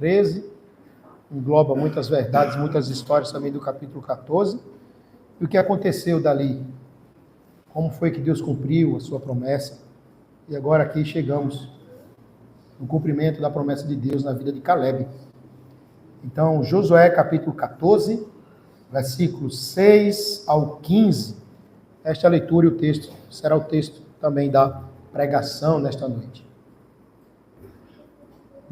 13, engloba muitas verdades, muitas histórias também do capítulo 14. E o que aconteceu dali? Como foi que Deus cumpriu a sua promessa? E agora aqui chegamos no cumprimento da promessa de Deus na vida de Caleb. Então, Josué capítulo 14, versículos 6 ao 15. Esta leitura e o texto será o texto também da pregação nesta noite.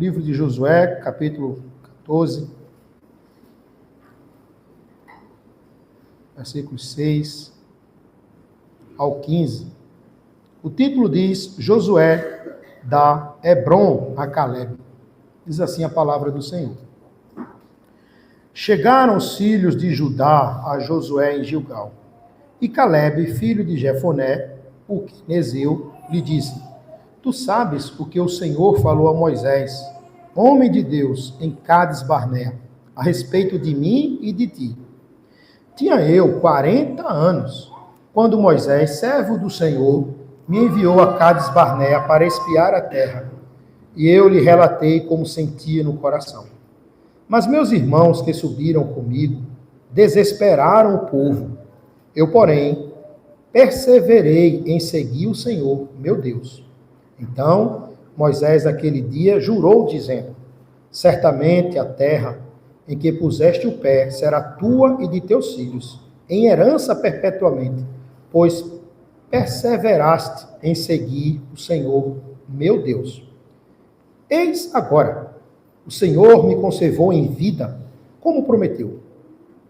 Livro de Josué, capítulo 14, versículos 6 ao 15. O título diz: Josué dá Hebrom a Caleb. Diz assim a palavra do Senhor. Chegaram os filhos de Judá a Josué em Gilgal, e Caleb, filho de Jefoné, o quenezeu, lhe disse: Tu sabes o que o Senhor falou a Moisés, homem de Deus, em Cades Barnea, a respeito de mim e de ti. Tinha eu 40 anos, quando Moisés, servo do Senhor, me enviou a Cades Barnea para espiar a terra, e eu lhe relatei como sentia no coração. Mas meus irmãos que subiram comigo desesperaram o povo. Eu, porém, perseverei em seguir o Senhor, meu Deus. Então, Moisés, naquele dia, jurou, dizendo: Certamente a terra em que puseste o pé será tua e de teus filhos, em herança perpetuamente, pois perseveraste em seguir o Senhor, meu Deus. Eis agora, o Senhor me conservou em vida, como prometeu.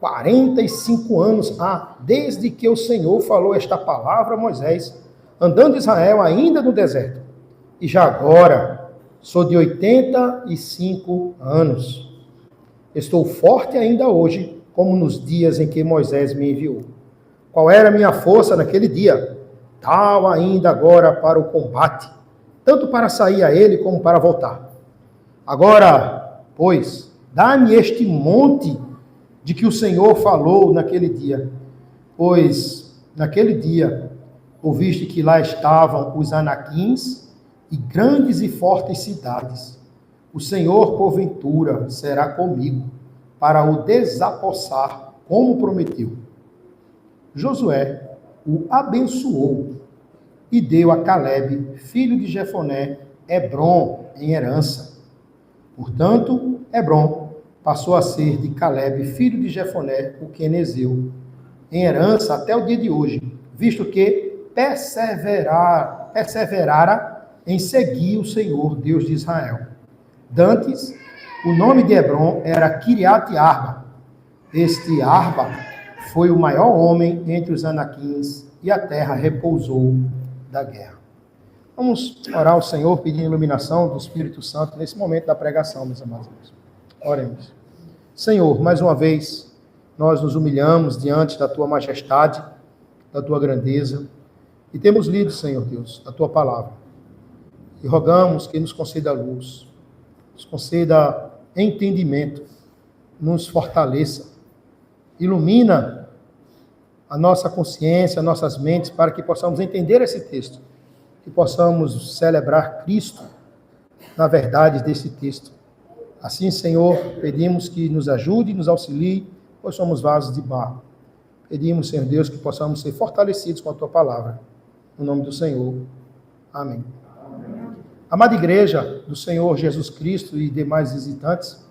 45 anos há, desde que o Senhor falou esta palavra a Moisés, andando Israel ainda no deserto. E já agora, sou de 85 anos. Estou forte ainda hoje, como nos dias em que Moisés me enviou. Qual era a minha força naquele dia? Tal ainda agora para o combate, tanto para sair a ele como para voltar. Agora, pois, dá-me este monte de que o Senhor falou naquele dia, pois naquele dia ouviste que lá estavam os anaquins e grandes e fortes cidades. O Senhor, porventura, será comigo para o desapossar, como prometeu. Josué o abençoou e deu a Caleb, filho de Jefoné, Hebrom em herança. Portanto, Hebrom passou a ser de Caleb, filho de Jefoné, o quenezeu, em herança até o dia de hoje, visto que perseverara em seguir o Senhor, Deus de Israel. Dantes, o nome de Hebrom era Kiriat Arba. Este Arba foi o maior homem entre os anaquins, e a terra repousou da guerra. Vamos orar ao Senhor, pedindo iluminação do Espírito Santo nesse momento da pregação, meus amados irmãos. Oremos. Senhor, mais uma vez, nós nos humilhamos diante da Tua majestade, da Tua grandeza, e temos lido, Senhor Deus, a Tua palavra. E rogamos que nos conceda luz, nos conceda entendimento, nos fortaleça, ilumina a nossa consciência, nossas mentes, para que possamos entender esse texto, que possamos celebrar Cristo na verdade desse texto. Assim, Senhor, pedimos que nos ajude e nos auxilie, pois somos vasos de barro. Pedimos, Senhor Deus, que possamos ser fortalecidos com a Tua palavra. No nome do Senhor. Amém. Amém. Amada Igreja do Senhor Jesus Cristo e demais visitantes,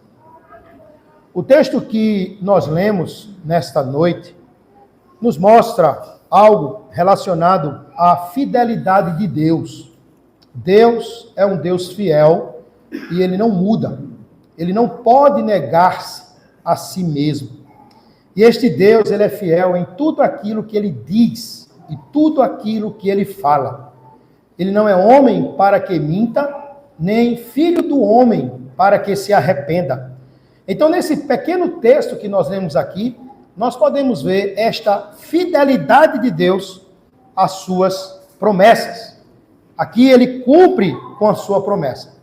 o texto que nós lemos nesta noite nos mostra algo relacionado à fidelidade de Deus. Deus é um Deus fiel e Ele não muda. Ele não pode negar-se a si mesmo. E este Deus, Ele é fiel em tudo aquilo que Ele diz e tudo aquilo que Ele fala. Ele não é homem para que minta, nem filho do homem para que se arrependa. Então, nesse pequeno texto que nós lemos aqui, nós podemos ver esta fidelidade de Deus às suas promessas. Aqui Ele cumpre com a sua promessa.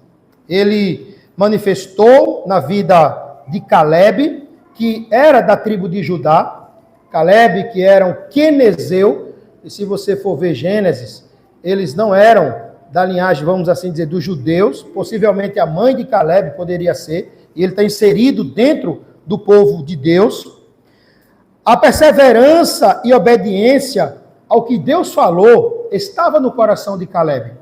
Ele manifestou na vida de Caleb, que era da tribo de Judá, Caleb, que era um quenezeu, e se você for ver Gênesis, eles não eram da linhagem, vamos assim dizer, dos judeus, possivelmente a mãe de Caleb poderia ser, e ele está inserido dentro do povo de Deus. A perseverança e obediência ao que Deus falou estava no coração de Caleb.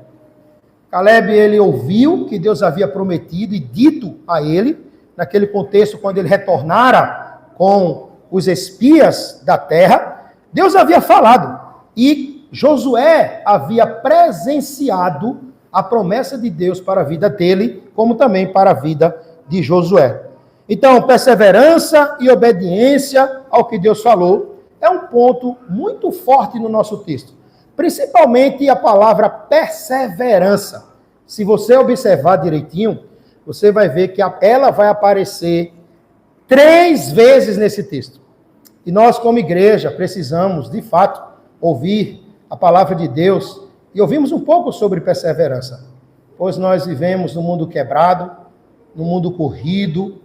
Caleb, ele ouviu que Deus havia prometido e dito a ele, naquele contexto, quando ele retornara com os espias da terra, Deus havia falado. E Josué havia presenciado a promessa de Deus para a vida dele, como também para a vida de Josué. Então, perseverança e obediência ao que Deus falou é um ponto muito forte no nosso texto. Principalmente a palavra perseverança. Se você observar direitinho, você vai ver que ela vai aparecer 3 vezes nesse texto. E nós, como igreja, precisamos, de fato, ouvir a palavra de Deus e ouvimos um pouco sobre perseverança. Pois nós vivemos num mundo quebrado, num mundo corrido,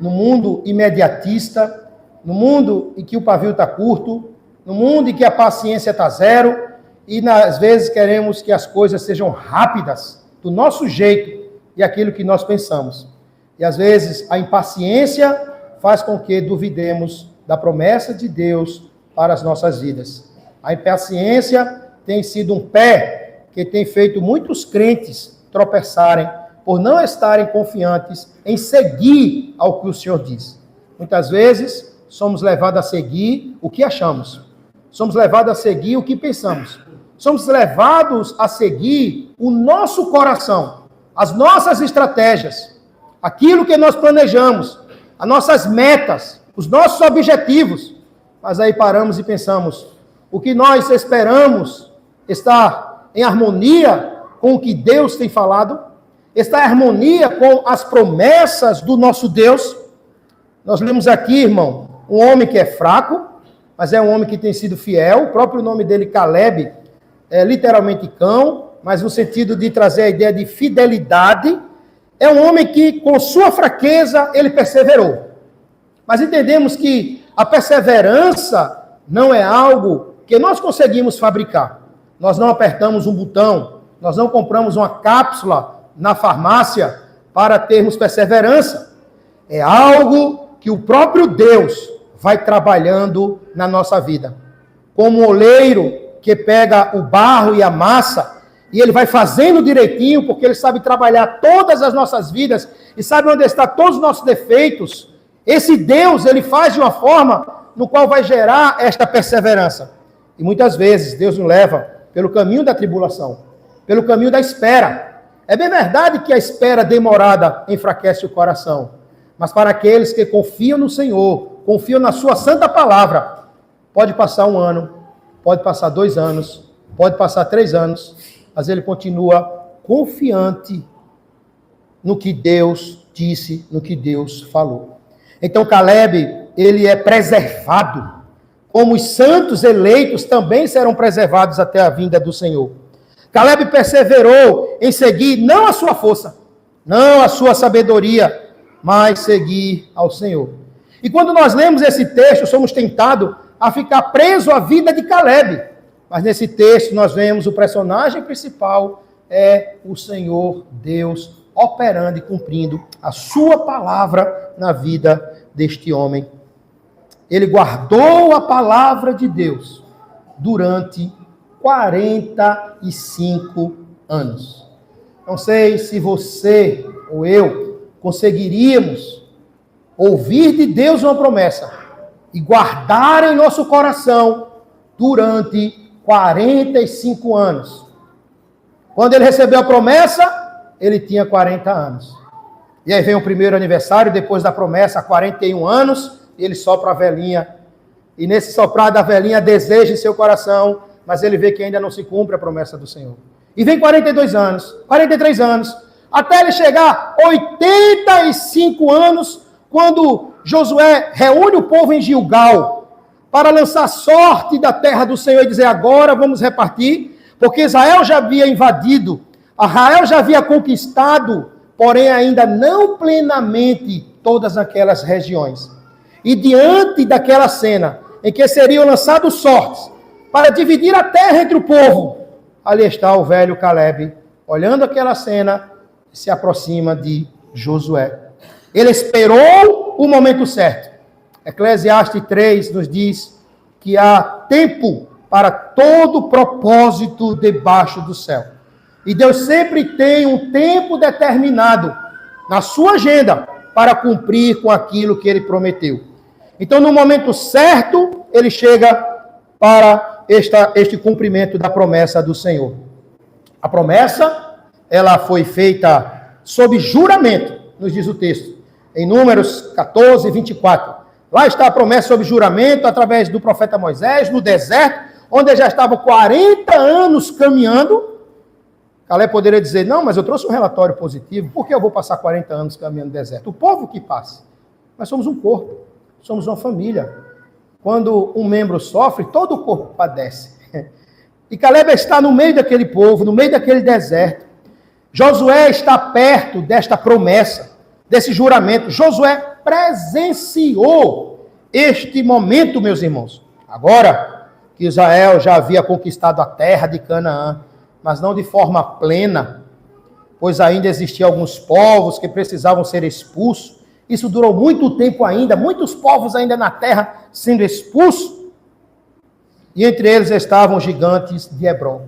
num mundo imediatista, num mundo em que o pavio está curto, num mundo em que a paciência está zero, e às vezes queremos que as coisas sejam rápidas, do nosso jeito e aquilo que nós pensamos. E às vezes a impaciência faz com que duvidemos da promessa de Deus para as nossas vidas. A impaciência tem sido um pé que tem feito muitos crentes tropeçarem por não estarem confiantes em seguir ao que o Senhor diz. Muitas vezes somos levados a seguir o que achamos. Somos levados a seguir o que pensamos. Somos levados a seguir o nosso coração, as nossas estratégias, aquilo que nós planejamos, as nossas metas, os nossos objetivos. Mas aí paramos e pensamos, o que nós esperamos está em harmonia com o que Deus tem falado? Está em harmonia com as promessas do nosso Deus? Nós lemos aqui, irmão, um homem que é fraco, mas é um homem que tem sido fiel. O próprio nome dele, Caleb, é literalmente cão, mas no sentido de trazer a ideia de fidelidade. É um homem que, com sua fraqueza, ele perseverou. Mas entendemos que a perseverança não é algo que nós conseguimos fabricar. Nós não apertamos um botão, nós não compramos uma cápsula na farmácia para termos perseverança. É algo que o próprio Deus vai trabalhando na nossa vida. Como o oleiro que pega o barro e a massa, e ele vai fazendo direitinho, porque ele sabe trabalhar todas as nossas vidas, e sabe onde estão todos os nossos defeitos. Esse Deus, ele faz de uma forma no qual vai gerar esta perseverança. E muitas vezes Deus nos leva pelo caminho da tribulação, pelo caminho da espera. É bem verdade que a espera demorada enfraquece o coração, mas para aqueles que confiam no Senhor, confiam na sua santa palavra, pode passar 1 ano, pode passar 2 anos, pode passar 3 anos, mas ele continua confiante no que Deus disse, no que Deus falou. Então Caleb, ele é preservado, como os santos eleitos também serão preservados até a vinda do Senhor. Caleb perseverou em seguir não a sua força, não a sua sabedoria, mas seguir ao Senhor. E quando nós lemos esse texto, somos tentados a ficar preso à vida de Caleb. Mas nesse texto nós vemos o personagem principal é o Senhor Deus operando e cumprindo a sua palavra na vida deste homem. Ele guardou a palavra de Deus durante 45 anos. Não sei se você ou eu conseguiríamos ouvir de Deus uma promessa e guardar em nosso coração durante 45 anos. Quando ele recebeu a promessa, ele tinha 40 anos. E aí vem o primeiro aniversário, depois da promessa, 41 anos, ele sopra a velhinha. E nesse soprar da velhinha, deseja em seu coração, mas ele vê que ainda não se cumpre a promessa do Senhor. E vem 42 anos, 43 anos, até ele chegar a 85 anos, quando Josué reúne o povo em Gilgal para lançar sorte da terra do Senhor e dizer, agora vamos repartir, porque Israel já havia invadido, Israel já havia conquistado, porém ainda não plenamente todas aquelas regiões. E diante daquela cena, em que seriam lançados sortes para dividir a terra entre o povo, ali está o velho Caleb, olhando aquela cena, se aproxima de Josué. Ele esperou o momento certo. Eclesiastes 3 nos diz que há tempo para todo propósito debaixo do céu. E Deus sempre tem um tempo determinado na sua agenda para cumprir com aquilo que ele prometeu. Então, no momento certo, ele chega para este cumprimento da promessa do Senhor. A promessa, ela foi feita sob juramento, nos diz o texto, em Números 14, 24. Lá está a promessa sob juramento, através do profeta Moisés, no deserto, onde já estava 40 anos caminhando. Caleb poderia dizer, não, mas eu trouxe um relatório positivo, por que eu vou passar 40 anos caminhando no deserto? O povo que passa. Nós somos um corpo, somos uma família. Quando um membro sofre, todo o corpo padece. E Caleb está no meio daquele povo, no meio daquele deserto. Josué está perto desta promessa, desse juramento. Josué presenciou este momento, meus irmãos. Agora que Israel já havia conquistado a terra de Canaã, mas não de forma plena, pois ainda existiam alguns povos que precisavam ser expulsos. Isso durou muito tempo ainda, muitos povos ainda na terra sendo expulsos. E entre eles estavam os gigantes de Hebrom.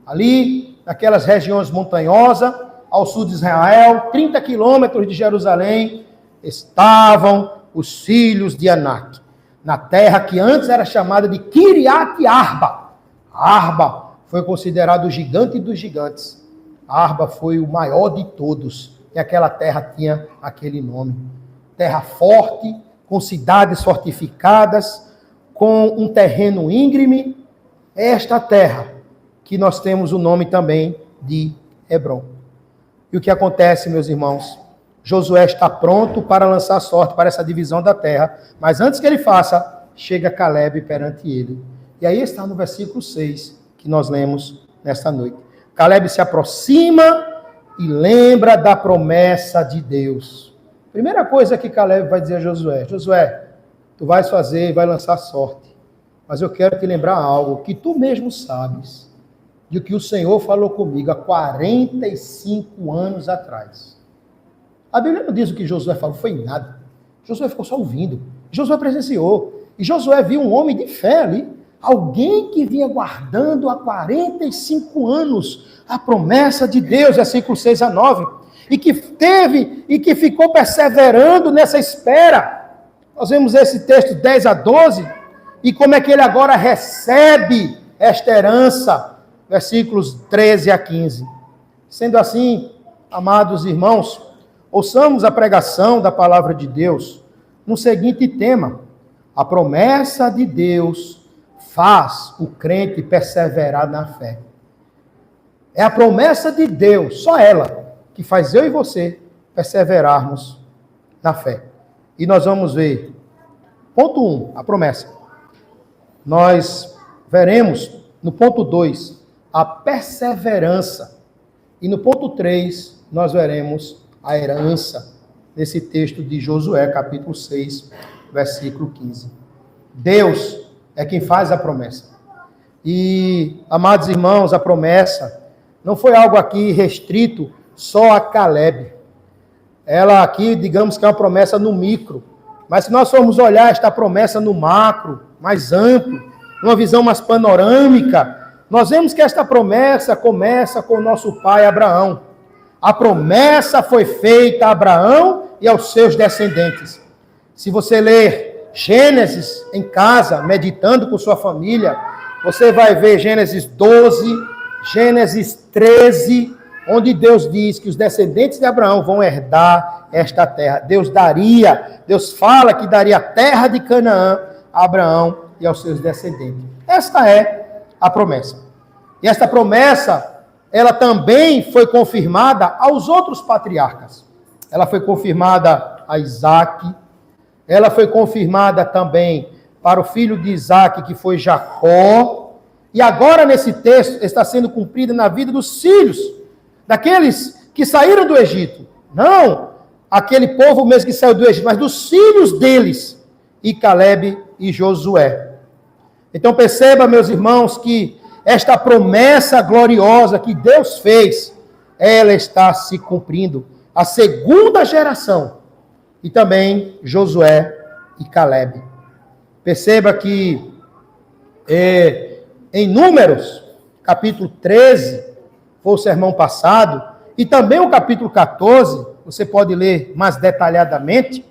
Ali, naquelas regiões montanhosas, ao sul de Israel, 30 quilômetros de Jerusalém, estavam os filhos de Anak, na terra que antes era chamada de Kiriat Arba. Arba foi considerado o gigante dos gigantes. Arba foi o maior de todos, e aquela terra tinha aquele nome. Terra forte, com cidades fortificadas, com um terreno íngreme. É esta terra que nós temos o nome também de Hebrom. E o que acontece, meus irmãos? Josué está pronto para lançar sorte para essa divisão da terra, mas antes que ele faça, chega Caleb perante ele. E aí está no versículo 6, que nós lemos nesta noite. Caleb se aproxima e lembra da promessa de Deus. Primeira coisa que Caleb vai dizer a Josué: Josué, tu vais fazer, vai lançar sorte, mas eu quero te lembrar algo que tu mesmo sabes, de que o Senhor falou comigo há 45 anos atrás. A Bíblia não diz o que Josué falou, foi nada. Josué ficou só ouvindo. Josué presenciou. E Josué viu um homem de fé ali, alguém que vinha guardando há 45 anos a promessa de Deus, versículos 6 a 9, e que ficou perseverando nessa espera. Nós vemos esse texto 10 a 12, e como é que ele agora recebe esta herança, versículos 13 a 15. Sendo assim, amados irmãos, ouçamos a pregação da palavra de Deus no seguinte tema: a promessa de Deus faz o crente perseverar na fé. É a promessa de Deus, só ela, que faz eu e você perseverarmos na fé. E nós vamos ver, ponto 1, a promessa. Nós veremos no ponto 2, a perseverança. E no ponto 3, nós veremos a herança, nesse texto de Josué, capítulo 6, versículo 15. Deus é quem faz a promessa. E, amados irmãos, a promessa não foi algo aqui restrito só a Caleb. Ela aqui, digamos que é uma promessa no micro. Mas se nós formos olhar esta promessa no macro, mais amplo, numa visão mais panorâmica, nós vemos que esta promessa começa com o nosso pai Abraão. A promessa foi feita a Abraão e aos seus descendentes. Se você ler Gênesis em casa, meditando com sua família, você vai ver Gênesis 12, Gênesis 13, onde Deus diz que os descendentes de Abraão vão herdar esta terra. Deus fala que daria a terra de Canaã a Abraão e aos seus descendentes. Esta é a promessa. E esta promessa, ela também foi confirmada aos outros patriarcas. Ela foi confirmada a Isaac, ela foi confirmada também para o filho de Isaac, que foi Jacó, e agora nesse texto está sendo cumprida na vida dos filhos, daqueles que saíram do Egito. Não aquele povo mesmo que saiu do Egito, mas dos filhos deles, e Caleb e Josué. Então perceba, meus irmãos, que esta promessa gloriosa que Deus fez, ela está se cumprindo. A segunda geração e também Josué e Calebe. Perceba que em Números, capítulo 13, foi o sermão passado, e também o capítulo 14, você pode ler mais detalhadamente,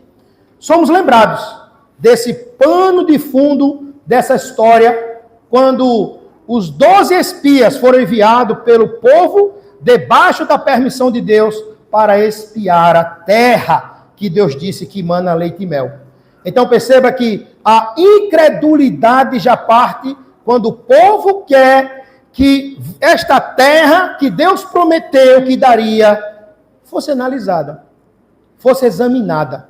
somos lembrados desse pano de fundo dessa história, quando os 12 espias foram enviados pelo povo, debaixo da permissão de Deus, para espiar a terra que Deus disse que mana leite e mel. Então perceba que a incredulidade já parte quando o povo quer que esta terra que Deus prometeu que daria fosse analisada, fosse examinada,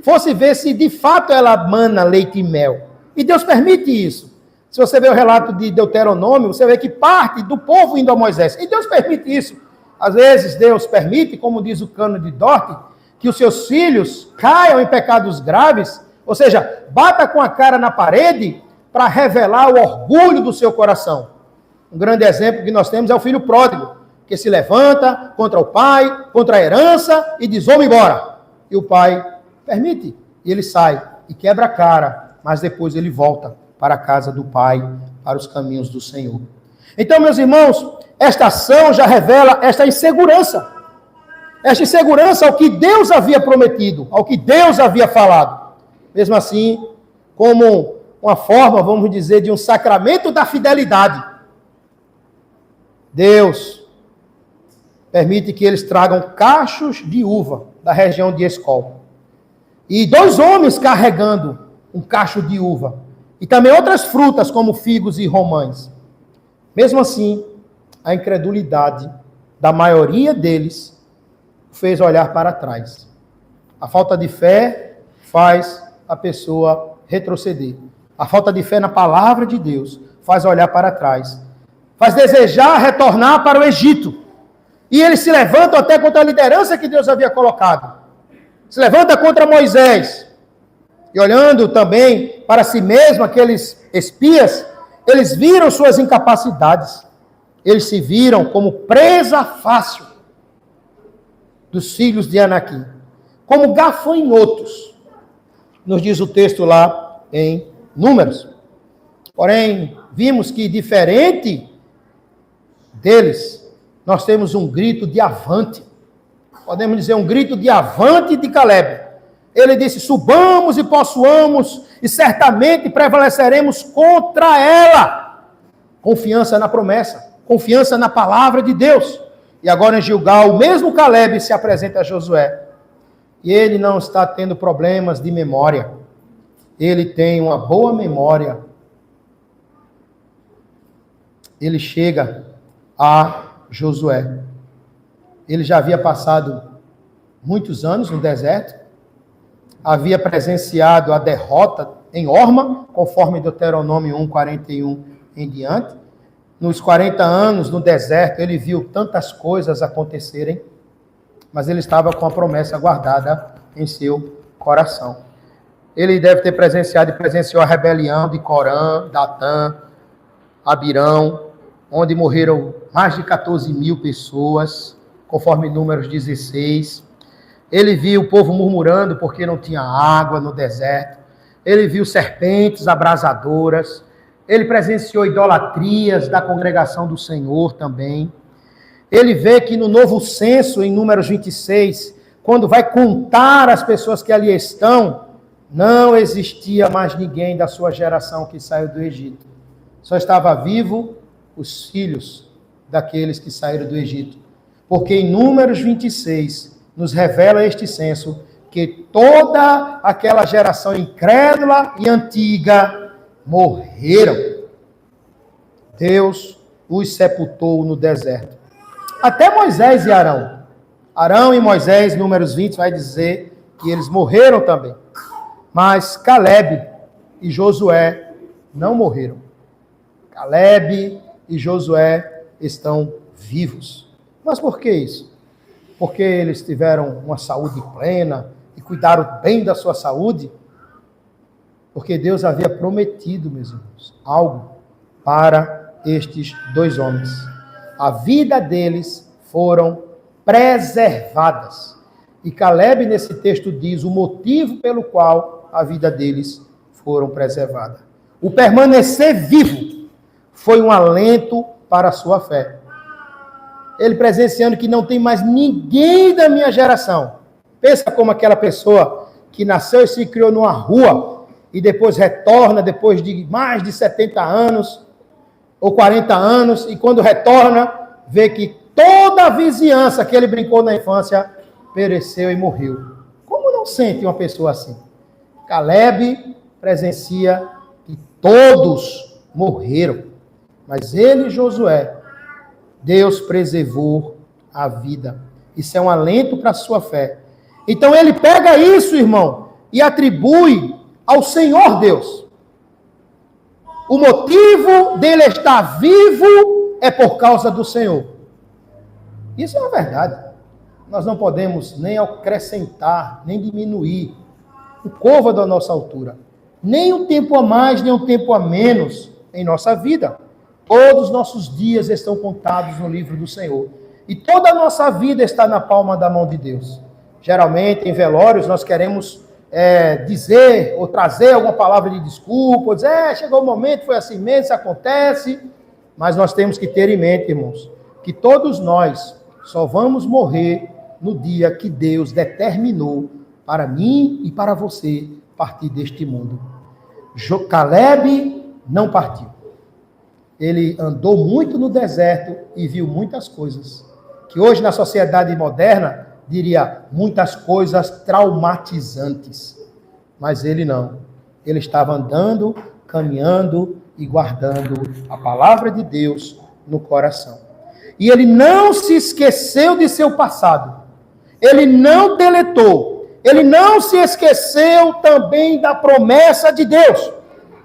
fosse ver se de fato ela mana leite e mel. E Deus permite isso. Se você vê o relato de Deuteronômio, você vê que parte do povo indo a Moisés. E Deus permite isso. Às vezes Deus permite, como diz o Cano de Dort, que os seus filhos caiam em pecados graves, ou seja, bata com a cara na parede para revelar o orgulho do seu coração. Um grande exemplo que nós temos é o filho pródigo, que se levanta contra o pai, contra a herança e diz, vamos embora. E o pai permite, e ele sai e quebra a cara, mas depois ele volta para a casa do pai, para os caminhos do Senhor. Então, meus irmãos, esta ação já revela esta insegurança ao que Deus havia prometido, ao que Deus havia falado. Mesmo assim, como uma forma, vamos dizer, de um sacramento da fidelidade, Deus permite que eles tragam cachos de uva da região de Escol. E 2 homens carregando um cacho de uva. E também outras frutas, como figos e romães. Mesmo assim, a incredulidade da maioria deles fez olhar para trás. A falta de fé faz a pessoa retroceder. A falta de fé na palavra de Deus faz olhar para trás. Faz desejar retornar para o Egito. E eles se levantam até contra a liderança que Deus havia colocado. Se levanta contra Moisés. E olhando também para si mesmo, aqueles espias, eles viram suas incapacidades. Eles se viram como presa fácil dos filhos de Anaquim. Como gafanhotos, nos diz o texto lá em Números. Porém, vimos que diferente deles, nós temos um grito de avante. Podemos dizer um grito de avante de Calebe. Ele disse, subamos e possuamos, e certamente prevaleceremos contra ela. Confiança na promessa, confiança na palavra de Deus. E agora em Gilgal, o mesmo Calebe se apresenta a Josué. E ele não está tendo problemas de memória. Ele tem uma boa memória. Ele chega a Josué. Ele já havia passado muitos anos no deserto. Havia presenciado a derrota em Horma, conforme Deuteronômio 1:41 em diante. Nos 40 anos no deserto, ele viu tantas coisas acontecerem, mas ele estava com a promessa guardada em seu coração. Ele deve ter presenciado e presenciou a rebelião de Corã, Datã, Abirão, onde morreram mais de 14 mil pessoas, conforme Números 16. Ele viu o povo murmurando porque não tinha água no deserto. Ele viu serpentes abrasadoras. Ele presenciou idolatrias da congregação do Senhor também. Ele vê que no novo censo, em Números 26, quando vai contar as pessoas que ali estão, não existia mais ninguém da sua geração que saiu do Egito. Só estava vivo os filhos daqueles que saíram do Egito. Porque em Números 26 nos revela este censo que toda aquela geração incrédula e antiga morreram. Deus os sepultou no deserto. Até Moisés e Arão. Arão e Moisés, Números 20, vai dizer que eles morreram também. Mas Calebe e Josué não morreram. Calebe e Josué estão vivos. Mas por que isso? Porque eles tiveram uma saúde plena e cuidaram bem da sua saúde? Porque Deus havia prometido, meus irmãos, algo para estes 2 homens. A vida deles foram preservadas. E Caleb, nesse texto, diz o motivo pelo qual a vida deles foram preservada. O permanecer vivo foi um alento para a sua fé. Ele presenciando que não tem mais ninguém da minha geração. Pensa como aquela pessoa que nasceu e se criou numa rua e depois retorna, depois de mais de 70 anos ou 40 anos, e quando retorna, vê que toda a vizinhança que ele brincou na infância pereceu e morreu. Como não sente uma pessoa assim? Caleb presencia que todos morreram, mas ele e Josué, Deus preservou a vida. Isso é um alento para a sua fé. Então ele pega isso, irmão, e atribui ao Senhor Deus. O motivo dele estar vivo é por causa do Senhor. Isso é uma verdade. Nós não podemos nem acrescentar, nem diminuir o côvado da nossa altura. Nem um tempo a mais, nem um tempo a menos em nossa vida. Todos os nossos dias estão contados no livro do Senhor. E toda a nossa vida está na palma da mão de Deus. Geralmente, em velórios, nós queremos dizer ou trazer alguma palavra de desculpa, ou dizer, chegou o momento, foi assim mesmo, isso acontece. Mas nós temos que ter em mente, irmãos, que todos nós só vamos morrer no dia que Deus determinou para mim e para você partir deste mundo. Caleb não partiu. Ele andou muito no deserto e viu muitas coisas, que hoje na sociedade moderna diria muitas coisas traumatizantes. Mas ele não. Ele estava andando, caminhando e guardando a palavra de Deus no coração. E ele não se esqueceu de seu passado. Ele não deletou. Ele não se esqueceu também da promessa de Deus.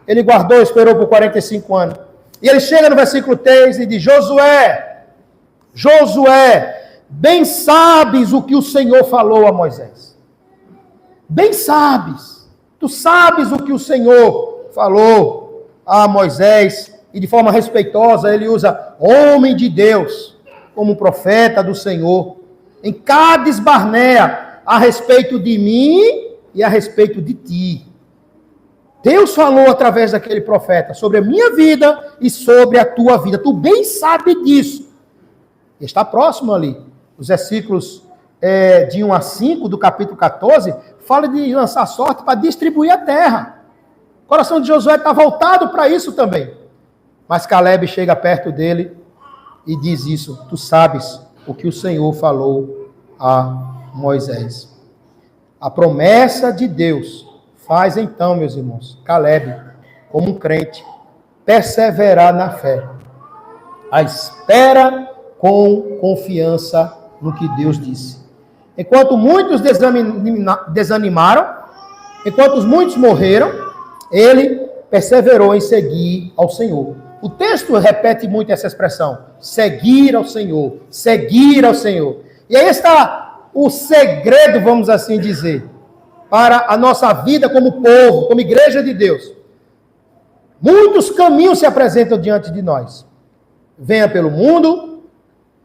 Ele guardou, esperou por 45 anos. E ele chega no versículo 3 e diz, Josué, bem sabes o que o Senhor falou a Moisés. Bem sabes. Tu sabes o que o Senhor falou a Moisés. E de forma respeitosa ele usa homem de Deus como profeta do Senhor. Em Cades Barnea, a respeito de mim e a respeito de ti. Deus falou através daquele profeta sobre a minha vida e sobre a tua vida. Tu bem sabe disso. Está próximo ali. Os versículos de 1 a 5 do capítulo 14 fala de lançar sorte para distribuir a terra. O coração de Josué está voltado para isso também. Mas Caleb chega perto dele e diz isso. Tu sabes o que o Senhor falou a Moisés. A promessa de Deus faz então, meus irmãos, Caleb, como um crente, perseverar na fé. A espera com confiança no que Deus disse. Enquanto muitos desanimaram, enquanto muitos morreram, ele perseverou em seguir ao Senhor. O texto repete muito essa expressão, seguir ao Senhor, seguir ao Senhor. E aí está o segredo, vamos assim dizer, para a nossa vida como povo, como igreja de Deus. Muitos caminhos se apresentam diante de nós. Venha pelo mundo,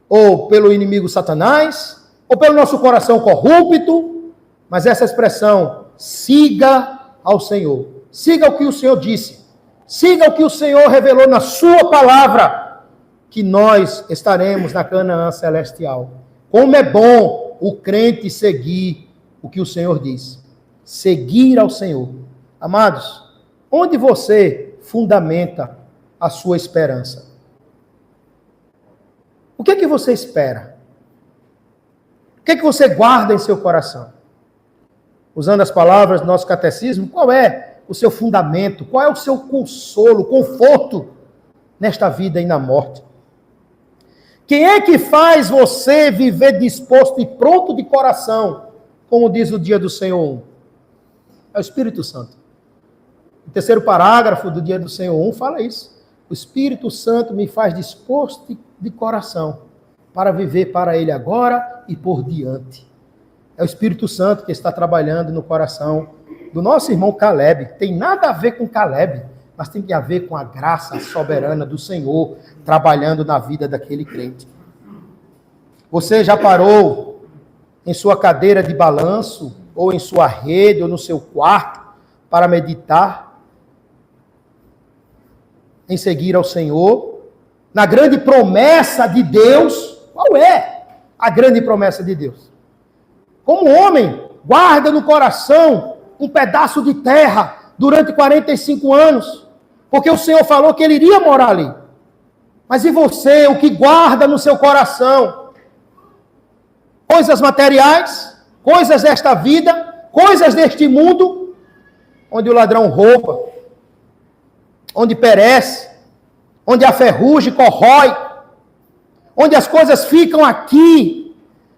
ou pelo inimigo Satanás, ou pelo nosso coração corrupto, mas essa expressão, siga ao Senhor. Siga o que o Senhor disse. Siga o que o Senhor revelou na sua palavra, que nós estaremos na Canaã celestial. Como é bom o crente seguir o que o Senhor diz. Seguir ao Senhor. Amados, onde você fundamenta a sua esperança? O que é que você espera? O que é que você guarda em seu coração? Usando as palavras do nosso catecismo, qual é o seu fundamento? Qual é o seu consolo, conforto nesta vida e na morte? Quem é que faz você viver disposto e pronto de coração, como diz o dia do Senhor 1? É o Espírito Santo. O terceiro parágrafo do dia do Senhor 1 fala isso. O Espírito Santo me faz disposto de coração para viver para Ele agora e por diante. É o Espírito Santo que está trabalhando no coração do nosso irmão Caleb. Tem nada a ver com Caleb, mas tem a ver com a graça soberana do Senhor trabalhando na vida daquele crente. Você já parou em sua cadeira de balanço, ou em sua rede, ou no seu quarto, para meditar em seguir ao Senhor, na grande promessa de Deus? Qual é a grande promessa de Deus? Como homem, guarda no coração um pedaço de terra durante 45 anos, porque o Senhor falou que ele iria morar ali. Mas e você, o que guarda no seu coração? Coisas materiais, coisas desta vida, coisas deste mundo, onde o ladrão rouba, onde perece, onde a ferrugem corrói, onde as coisas ficam aqui,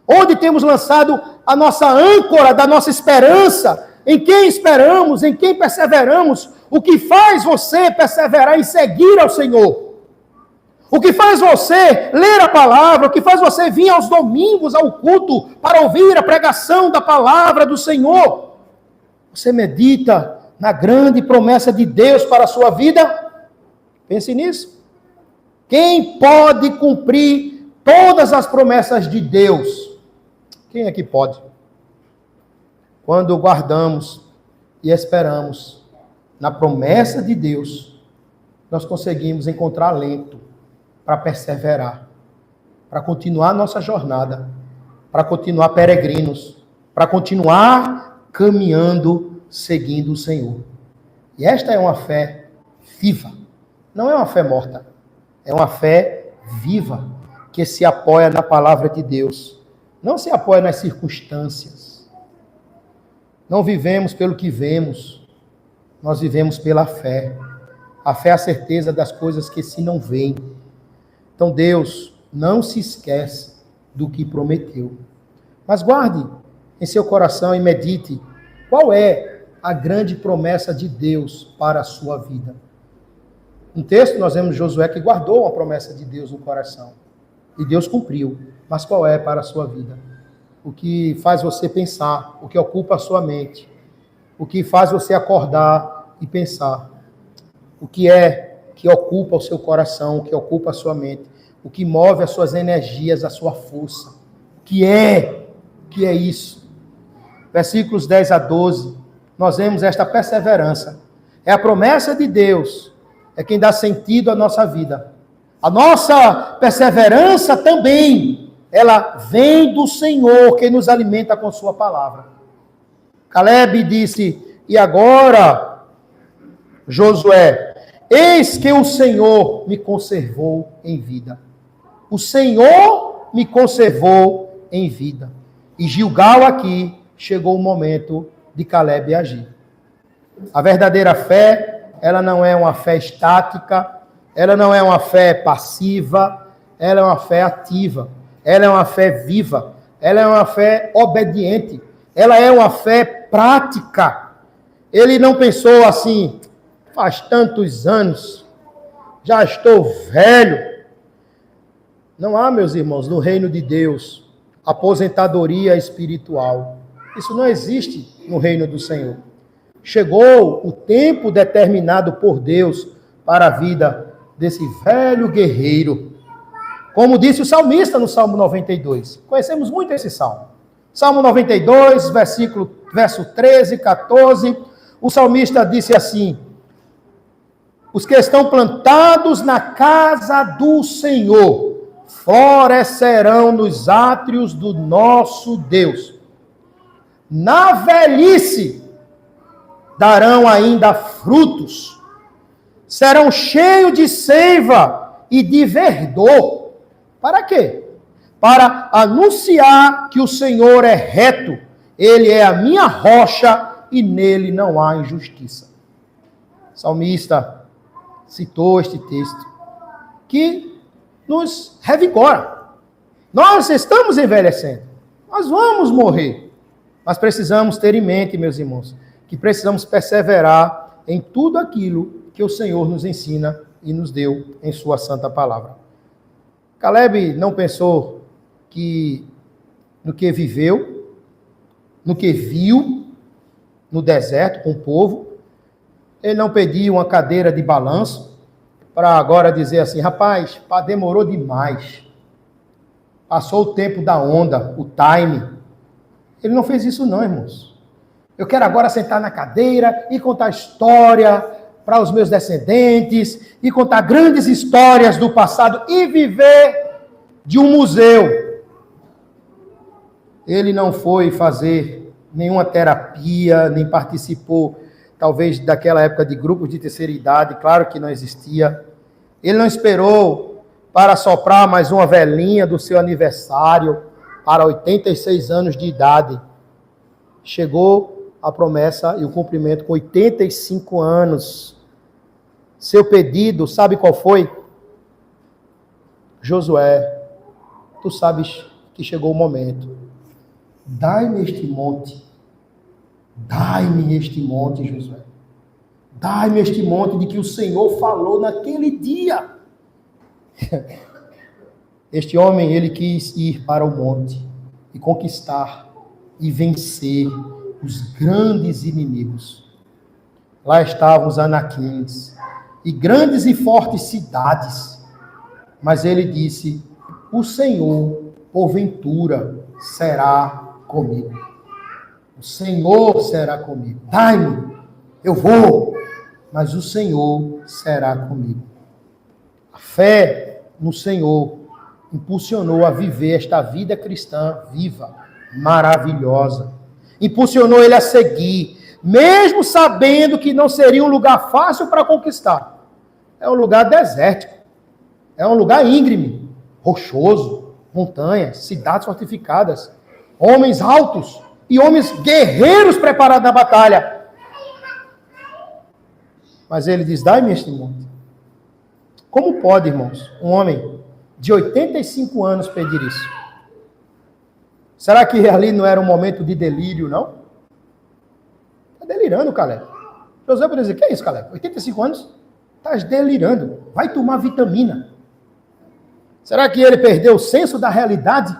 onde temos lançado a nossa âncora da nossa esperança, em quem esperamos, em quem perseveramos, o que faz você perseverar em seguir ao Senhor? O que faz você ler a palavra, o que faz você vir aos domingos ao culto para ouvir a pregação da palavra do Senhor? Você medita na grande promessa de Deus para a sua vida? Pense nisso. Quem pode cumprir todas as promessas de Deus? Quem é que pode? Quando guardamos e esperamos na promessa de Deus, nós conseguimos encontrar alento para perseverar, para continuar nossa jornada, para continuar peregrinos, para continuar caminhando, seguindo o Senhor. E esta é uma fé viva, não é uma fé morta, é uma fé viva, que se apoia na palavra de Deus, não se apoia nas circunstâncias. Não vivemos pelo que vemos, nós vivemos pela fé. A fé é a certeza das coisas que se não veem. Então Deus não se esquece do que prometeu. Mas guarde em seu coração e medite qual é a grande promessa de Deus para a sua vida. No texto nós vemos Josué que guardou uma promessa de Deus no coração. E Deus cumpriu. Mas qual é para a sua vida? O que faz você pensar, o que ocupa a sua mente, o que faz você acordar e pensar, o que é que ocupa o seu coração, o que ocupa a sua mente, o que move as suas energias, a sua força. O que é isso? Versículos 10 a 12, nós vemos esta perseverança. É a promessa de Deus, é quem dá sentido à nossa vida. A nossa perseverança também, ela vem do Senhor, que nos alimenta com sua palavra. Caleb disse, e agora, Josué, eis que o Senhor me conservou em vida. O Senhor me conservou em vida. E Gilgal aqui chegou o momento de Caleb agir. A verdadeira fé, ela não é uma fé estática, ela não é uma fé passiva, ela é uma fé ativa, ela é uma fé viva, ela é uma fé obediente, ela é uma fé prática. Ele não pensou assim, faz tantos anos, já estou velho. Não há, meus irmãos, no reino de Deus, aposentadoria espiritual. Isso não existe no reino do Senhor. Chegou o tempo determinado por Deus para a vida desse velho guerreiro. Como disse o salmista no Salmo 92. Conhecemos muito esse salmo. Salmo 92, verso 13, 14. O salmista disse assim: os que estão plantados na casa do Senhor florescerão nos átrios do nosso Deus. Na velhice darão ainda frutos, serão cheios de seiva e de verdor. Para quê? Para anunciar que o Senhor é reto, Ele é a minha rocha e nele não há injustiça. O salmista citou este texto, que nos revigora. Nós estamos envelhecendo, nós vamos morrer, mas precisamos ter em mente, meus irmãos, que precisamos perseverar em tudo aquilo que o Senhor nos ensina e nos deu em sua santa palavra. Caleb não pensou que no que viveu, no que viu no deserto com o povo, ele não pediu uma cadeira de balanço para agora dizer assim, rapaz, demorou demais. Passou o tempo da onda, o time. Ele não fez isso não, irmãos. Eu quero agora sentar na cadeira e contar história para os meus descendentes, e contar grandes histórias do passado, e viver de um museu. Ele não foi fazer nenhuma terapia, nem participou, talvez, daquela época de grupos de terceira idade, claro que não existia. Ele não esperou para soprar mais uma velhinha do seu aniversário, para 86 anos de idade. Chegou a promessa e o cumprimento com 85 anos. Seu pedido, sabe qual foi? Josué, tu sabes que chegou o momento. Dai-me este monte. Dai-me este monte, Josué. Dai-me este monte de que o Senhor falou naquele dia. Este homem, ele quis ir para o monte e conquistar e vencer os grandes inimigos. Lá estavam os anaquins e grandes e fortes cidades. Mas ele disse, o Senhor, porventura, será comigo. O Senhor será comigo. Dai-me, eu vou, mas o Senhor será comigo. A fé no Senhor impulsionou a viver esta vida cristã viva, maravilhosa. Impulsionou ele a seguir, mesmo sabendo que não seria um lugar fácil para conquistar. É um lugar desértico, é um lugar íngreme, rochoso, montanhas, cidades fortificadas, homens altos e homens guerreiros preparados na batalha. Mas ele diz, dai-me este monte. Como pode, irmãos, um homem de 85 anos pedir isso? Será que ali não era um momento de delírio, não? Está delirando, Caleb. José poderia dizer, que é isso, Caleb? 85 anos? Estás delirando. Vai tomar vitamina. Será que ele perdeu o senso da realidade?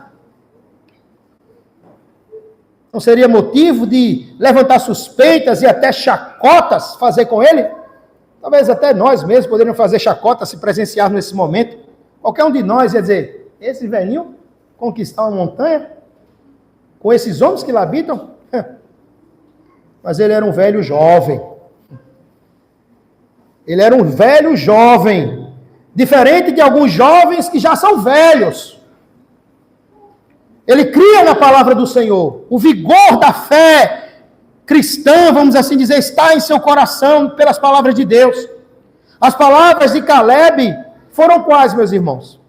Não seria motivo de levantar suspeitas e até chacotas fazer com ele? Talvez até nós mesmos poderíamos fazer chacotas se presenciarmos nesse momento. Qualquer um de nós ia dizer, esse velhinho conquistar uma montanha com esses homens que lá habitam? Mas ele era um velho jovem. Ele era um velho jovem, diferente de alguns jovens que já são velhos. Ele cria na palavra do Senhor. O vigor da fé cristã, vamos assim dizer, está em seu coração pelas palavras de Deus. As palavras de Caleb foram quais, meus irmãos?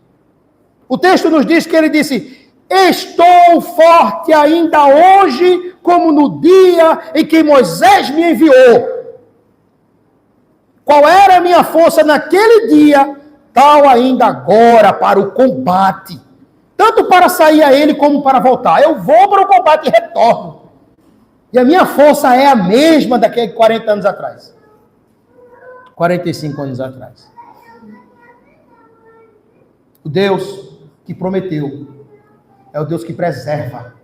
O texto nos diz que ele disse, estou forte ainda hoje, como no dia em que Moisés me enviou. Qual era a minha força naquele dia, tal ainda agora para o combate. Tanto para sair a ele como para voltar. Eu vou para o combate e retorno. E a minha força é a mesma daqueles 40 anos atrás. 45 anos atrás. O Deus que prometeu é o Deus que preserva.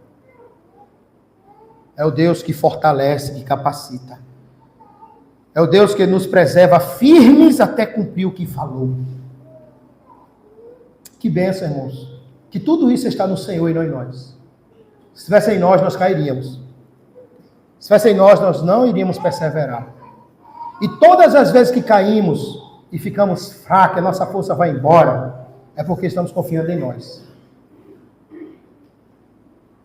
É o Deus que fortalece, que capacita. É o Deus que nos preserva firmes até cumprir o que falou. Que bênção, irmãos. Que tudo isso está no Senhor e não em nós. Se estivesse em nós, nós cairíamos. Se estivesse em nós, nós não iríamos perseverar. E todas as vezes que caímos e ficamos fracos, a nossa força vai embora, é porque estamos confiando em nós.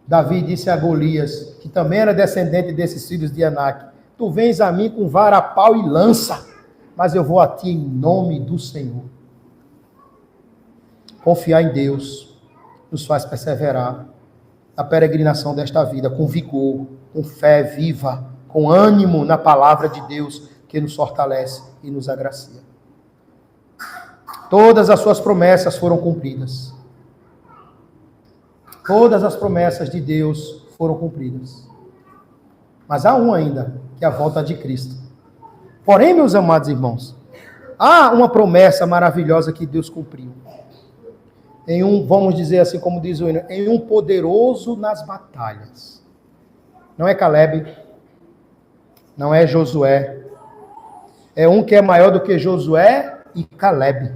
Davi disse a Golias, que também era descendente desses filhos de Anak, tu vens a mim com vara, pau e lança, mas eu vou a ti em nome do Senhor. Confiar em Deus nos faz perseverar na peregrinação desta vida, com vigor, com fé viva, com ânimo na palavra de Deus, que nos fortalece e nos agracia. Todas as suas promessas foram cumpridas. Todas as promessas de Deus foram cumpridas. Mas há um ainda, que é a volta de Cristo. Porém, meus amados irmãos, há uma promessa maravilhosa que Deus cumpriu. Em um, vamos dizer assim, como diz o hino, em um poderoso nas batalhas. Não é Caleb, não é Josué. É um que é maior do que Josué e Caleb.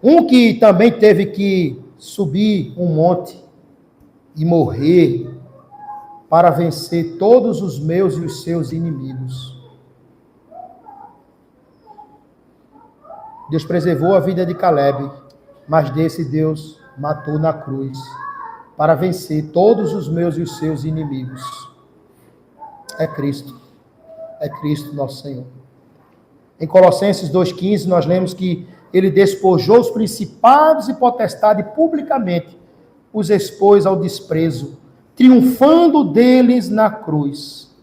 Um que também teve que subir um monte e morrer para vencer todos os meus e os seus inimigos. Deus preservou a vida de Caleb, mas desse Deus matou na cruz, para vencer todos os meus e os seus inimigos. É Cristo nosso Senhor. Em Colossenses 2,15 nós lemos que ele despojou os principados e potestades publicamente, os expôs ao desprezo, triunfando deles na cruz.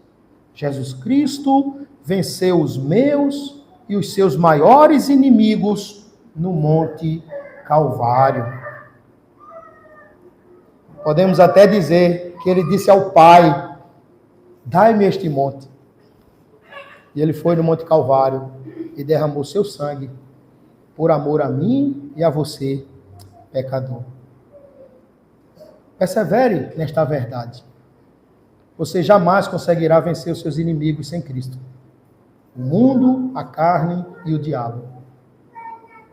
Jesus Cristo venceu os meus e os seus maiores inimigos no Monte Calvário. Podemos até dizer que ele disse ao Pai: dai-me este monte. E ele foi no Monte Calvário e derramou seu sangue por amor a mim e a você, pecador. Persevere nesta verdade. Você jamais conseguirá vencer os seus inimigos sem Cristo. O mundo, a carne e o diabo.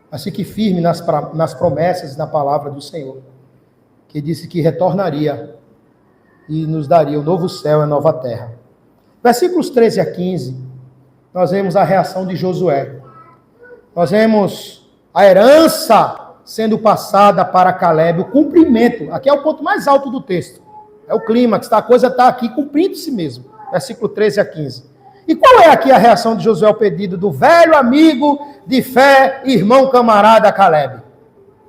Mas fique firme nas promessas e na palavra do Senhor, que disse que retornaria e nos daria o novo céu e a nova terra. Versículos 13 a 15, nós vemos a reação de Josué. Nós vemos a herança sendo passada para Caleb, o cumprimento. Aqui é o ponto mais alto do texto. É o clímax, a coisa está aqui cumprindo-se mesmo. Versículo 13 a 15. E qual é aqui a reação de Josué ao pedido do velho amigo de fé, irmão camarada Caleb?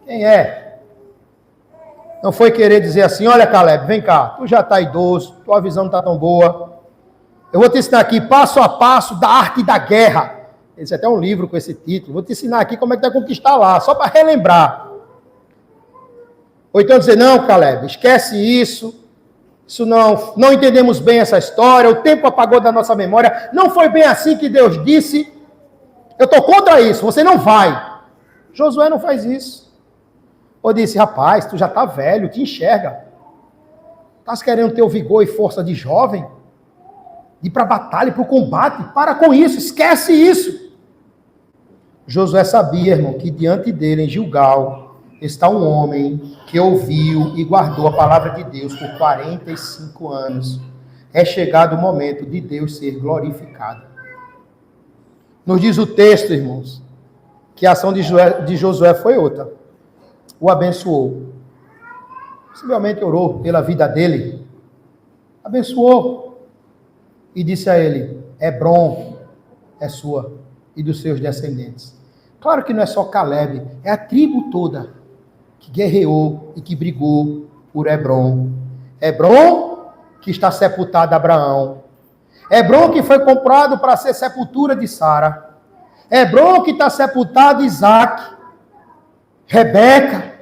Quem é? Não foi querer dizer assim: olha, Caleb, vem cá, tu já está idoso, tua visão não está tão boa. Eu vou te ensinar aqui passo a passo da arte da guerra. Esse é até um livro com esse título. Vou te ensinar aqui como é que vai conquistar lá, só para relembrar. Ou então dizer: não, Caleb, esquece isso. Isso não entendemos bem essa história, o tempo apagou da nossa memória, não foi bem assim que Deus disse, eu estou contra isso, você não vai. Josué não faz isso. Ou disse: rapaz, tu já está velho, te enxerga. Estás querendo ter o vigor e força de jovem? Ir para a batalha, para o combate? Para com isso, esquece isso. Josué sabia, irmão, que diante dele, em Gilgal, está um homem que ouviu e guardou a palavra de Deus por 45 anos. É chegado o momento de Deus ser glorificado. Nos diz o texto, irmãos, que a ação de Josué foi outra. O abençoou. Possivelmente orou pela vida dele. Abençoou. E disse a ele: Hebrom é sua e dos seus descendentes. Claro que não é só Caleb, é a tribo toda que guerreou e que brigou por Hebrom. Hebrom, que está sepultado Abraão. Hebrom, que foi comprado para ser sepultura de Sara. Hebrom, que está sepultado Isaac, Rebeca.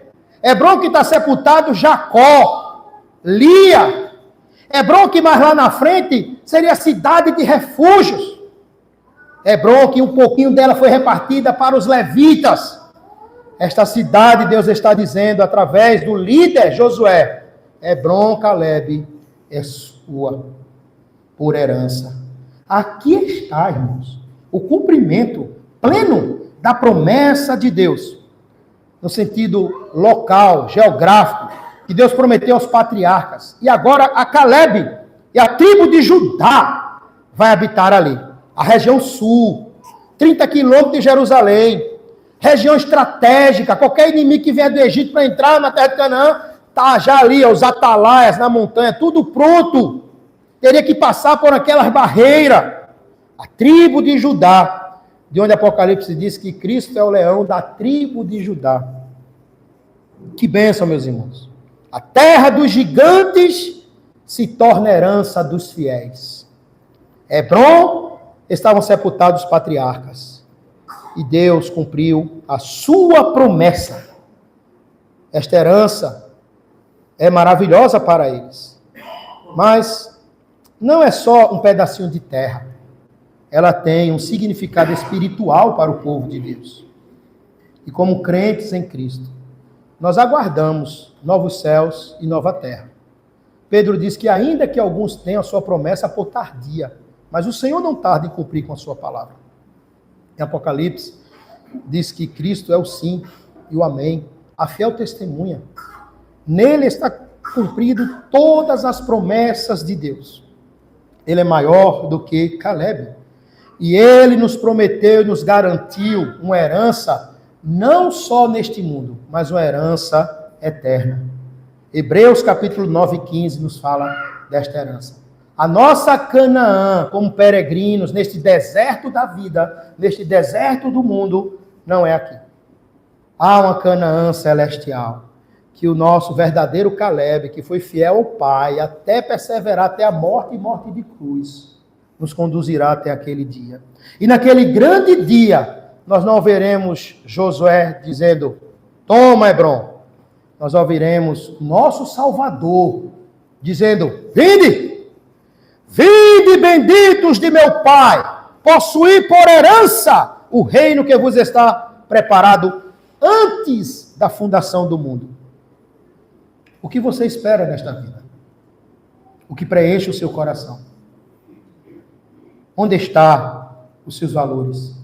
Hebrom, que está sepultado Jacó, Lia. Hebrom, que mais lá na frente seria cidade de refúgios. Hebrom, que um pouquinho dela foi repartida para os levitas. Esta cidade, Deus está dizendo, através do líder Josué: Hebrom, Caleb, é sua, por herança. Aqui está, irmãos, o cumprimento pleno da promessa de Deus, no sentido local, geográfico, que Deus prometeu aos patriarcas. E agora a Caleb e a tribo de Judá vai habitar ali. A região sul, 30 quilômetros de Jerusalém, região estratégica. Qualquer inimigo que vier do Egito para entrar na terra de Canaã, está já ali, os atalaias na montanha, tudo pronto. Teria que passar por aquelas barreiras. A tribo de Judá, de onde Apocalipse diz que Cristo é o leão da tribo de Judá. Que bênção, meus irmãos. A terra dos gigantes se torna herança dos fiéis. Hebrom estavam sepultados os patriarcas. E Deus cumpriu a sua promessa. Esta herança é maravilhosa para eles. Mas não é só um pedacinho de terra. Ela tem um significado espiritual para o povo de Deus. E como crentes em Cristo, nós aguardamos novos céus e nova terra. Pedro diz que ainda que alguns tenham a sua promessa por tardia, mas o Senhor não tarda em cumprir com a sua palavra. Em Apocalipse, diz que Cristo é o sim e o amém, a fiel testemunha. Nele está cumprido todas as promessas de Deus. Ele é maior do que Caleb. E ele nos prometeu e nos garantiu uma herança, não só neste mundo, mas uma herança eterna. Hebreus capítulo 9 e 15 nos fala desta herança. A nossa Canaã, como peregrinos, neste deserto da vida, neste deserto do mundo, não é aqui. Há uma Canaã celestial, que o nosso verdadeiro Caleb, que foi fiel ao Pai, até perseverar até a morte e morte de cruz, nos conduzirá até aquele dia. E naquele grande dia, nós não veremos Josué dizendo, toma, Hebron. Nós ouviremos nosso Salvador dizendo, vinde benditos de meu Pai, possuí por herança o reino que vos está preparado antes da fundação do mundo. O que você espera nesta vida? O que preenche o seu coração? Onde estão os seus valores?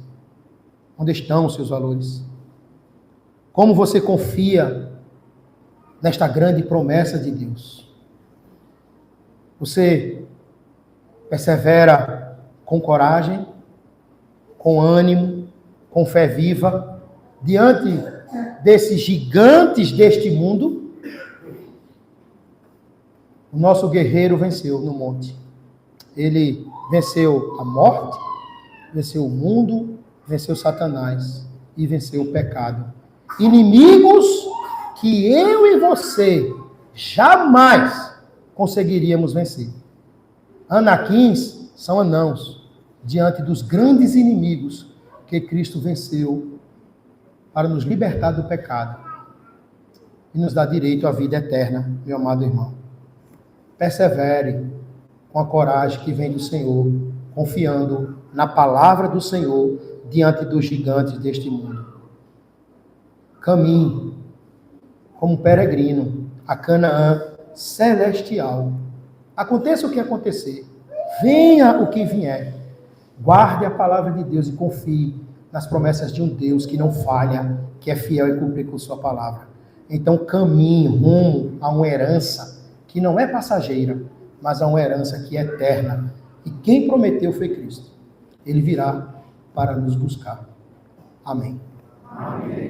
Onde estão os seus valores? Como você confia nesta grande promessa de Deus? Você persevera com coragem, com ânimo, com fé viva, diante desses gigantes deste mundo? O nosso guerreiro venceu no monte. Ele venceu a morte, venceu o mundo, venceu Satanás e venceu o pecado. Inimigos que eu e você jamais conseguiríamos vencer. Anaquins são anãos diante dos grandes inimigos que Cristo venceu para nos libertar do pecado e nos dar direito à vida eterna, meu amado irmão. Persevere com a coragem que vem do Senhor, confiando na palavra do Senhor diante dos gigantes deste mundo. Caminhe como peregrino a Canaã celestial. Aconteça o que acontecer, venha o que vier, guarde a palavra de Deus e confie nas promessas de um Deus que não falha, que é fiel e cumpre com sua palavra. Então caminhe rumo a uma herança que não é passageira, mas a uma herança que é eterna. E quem prometeu foi Cristo. Ele virá para nos buscar. Amém. Amém.